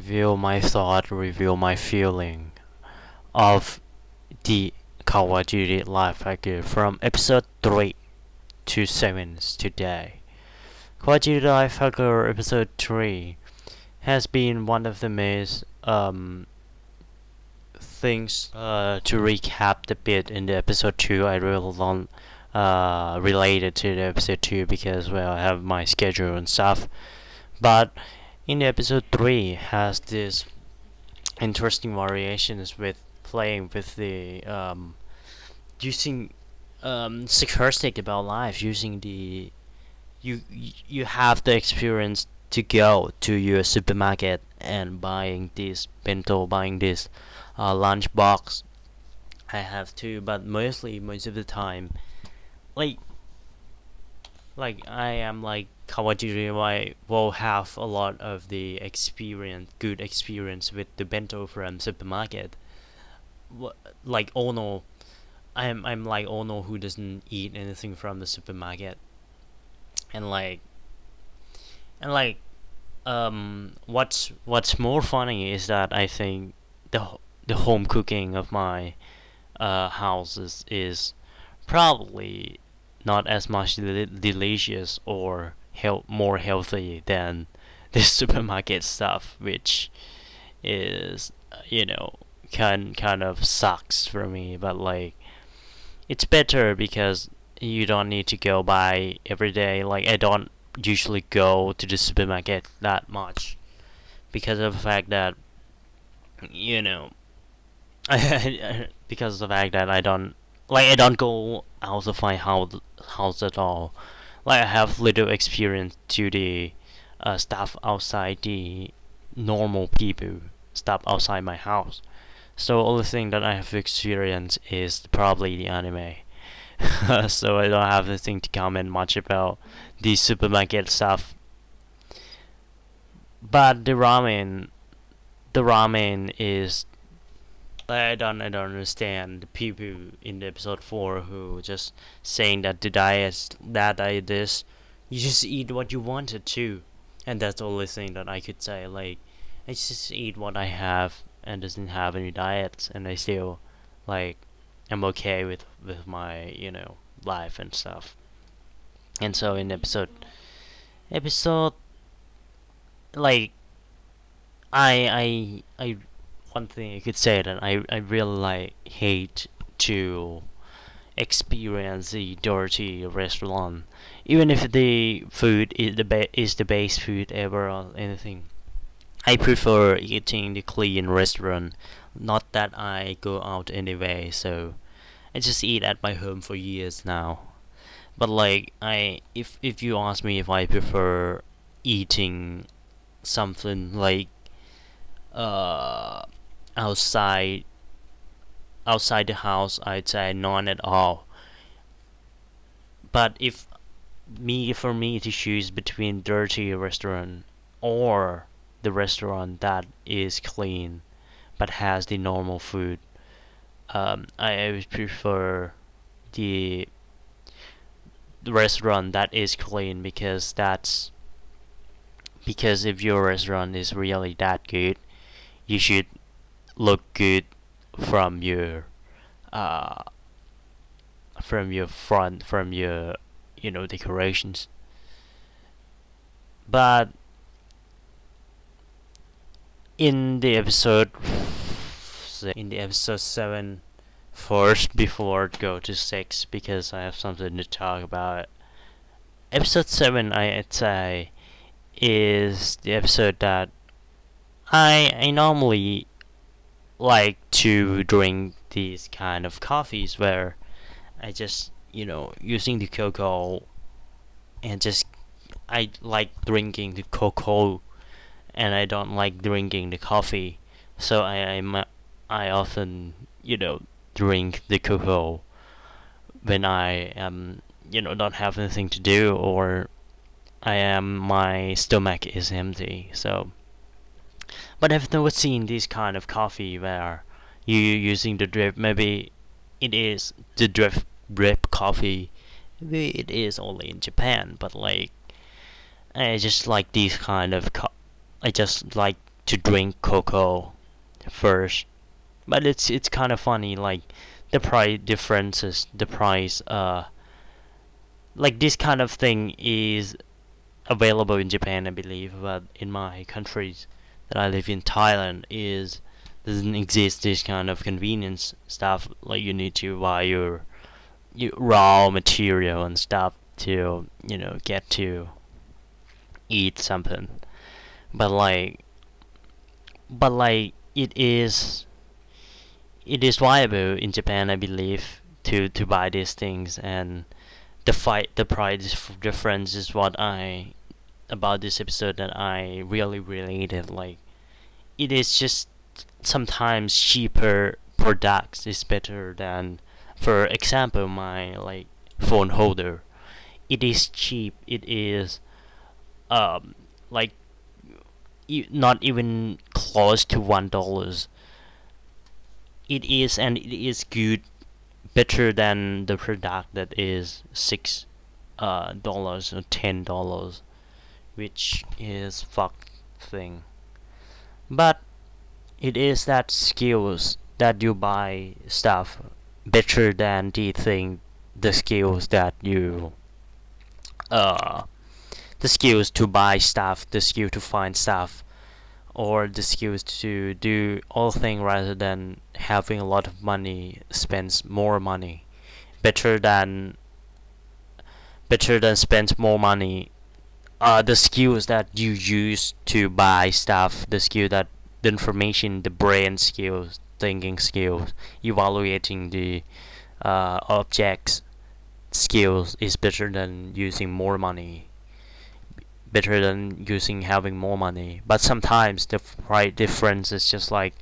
reveal my thought, reveal my feeling of the Kawajiri life hacker from episode 3 to 7 today. Kawajiri life hacker episode 3 has been one of the most things to recap a bit in the episode 2. I really don't related to the episode 2 because well I have my schedule and stuff. But in the episode 3 has this interesting variations with playing with the using sarcastic about life, using the you have the experience to go to your supermarket and buying this bento, buying this lunch box. I have to, but most of the time, like I am like Kawajiri, I will have a lot of the good experience with the bento from supermarket. Like Ono, I'm like Ono who doesn't eat anything from the supermarket, and what's more funny is that I think the home cooking of my house is probably not as much delicious or more healthy than the supermarket stuff, which is kind of sucks for me. But like it's better because you don't need to go buy every day. Like I don't usually go to the supermarket that much because of the fact that you know because of the fact that I don't go out of my house at all. Like I have little experience to the stuff outside the normal people stuff outside my house. So only thing that I have experienced is probably the anime. So I don't have anything to comment much about the supermarket stuff. But the ramen is I don't understand the people in the episode 4 who just saying that that diet is you just eat what you wanted to, and that's the only thing that I could say. Like I just eat what I have and doesn't have any diets, and I still like I'm okay with my life and stuff. And so in episode like I one thing I could say that I really like hate to experience the dirty restaurant, even if the food is the best food ever or anything. I prefer eating the clean restaurant. Not that I go out anyway, so I just eat at my home for years now. But like if you ask me if I prefer eating something like uh outside outside the house, I'd say none at all. But if me for me to choose between dirty restaurant or the restaurant that is clean but has the normal food, I always prefer the restaurant that is clean because if your restaurant is really that good, you should look good from your uh front, from your decorations. But in the episode in the episode 7 first, before go to 6, because I have something to talk about. Episode 7, I'd say, is the episode that I normally like to drink these kind of coffees where I just using the cocoa, and just I like drinking the cocoa and I don't like drinking the coffee. So I often drink the cocoa when I am don't have anything to do, or my stomach is empty. So, but I've never seen this kind of coffee where you using the drip. Maybe it is the drip coffee. Maybe it is only in Japan, but like I just like these kind of I just like to drink cocoa first. But it's kind of funny, like the price differences, the price, like this kind of thing is available in Japan, I believe, but in my countries that I live in, Thailand, is doesn't exist this kind of convenience stuff. Like you need to buy your raw material and stuff to get to eat something. But like it is viable in Japan, I believe, to buy these things, and the price difference is what I about this episode that I really related. Like it is just sometimes cheaper products is better than, for example, my like phone holder. It is cheap. It is like not even close to $1. It is, and it is good, better than the product that is $6 or $10, which is fucked thing. But it is that skills that you buy stuff better than the skills that you uh the skills to buy stuff, the skill to find stuff, or the skills to do all things rather than having a lot of money spends more money. Better than spend more money. The skills that you use to buy stuff, the information, the brain skills, thinking skills, evaluating the objects skills is better than using more money, better than using having more money. But sometimes the price difference is just like,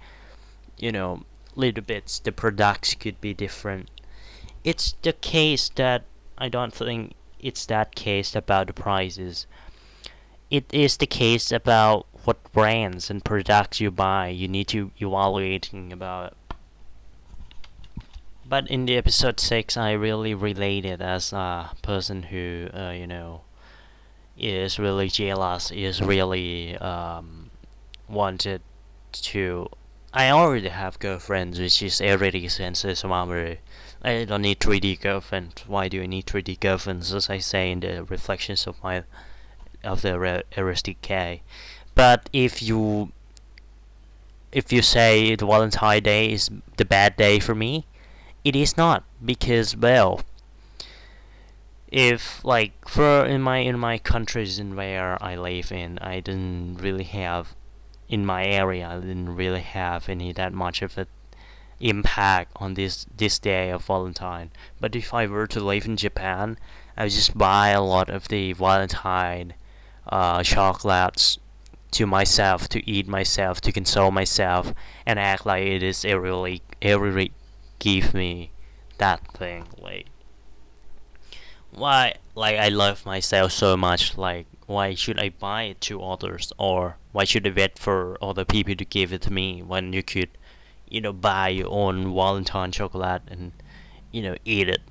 little bits. The products could be different. It's the case that I don't think it's that case about the prices. It is the case about what brands and products you buy. You need to evaluating about. But in the episode 6, I really related as a person who, is really jealous, is really wanted to. I already have girlfriends, which is already senses memory. I don't need 3D girlfriend. Why do I need 3D girlfriends? As I say in the reflections of the Eroistic-Ke. But if you say the Valentine Day is the bad day for me, it is not, because, well, if like for in my countries in where I live in, I didn't really have in my area. I didn't really have any that much of an impact on this day of Valentine. But if I were to live in Japan, I would just buy a lot of the Valentine chocolates to myself, to eat myself, to console myself, and act like it really give me that thing. Like, why? Like, I love myself so much. Like, why should I buy it to others, or why should I wait for other people to give it to me when you could, buy your own Valentine chocolate and, eat it?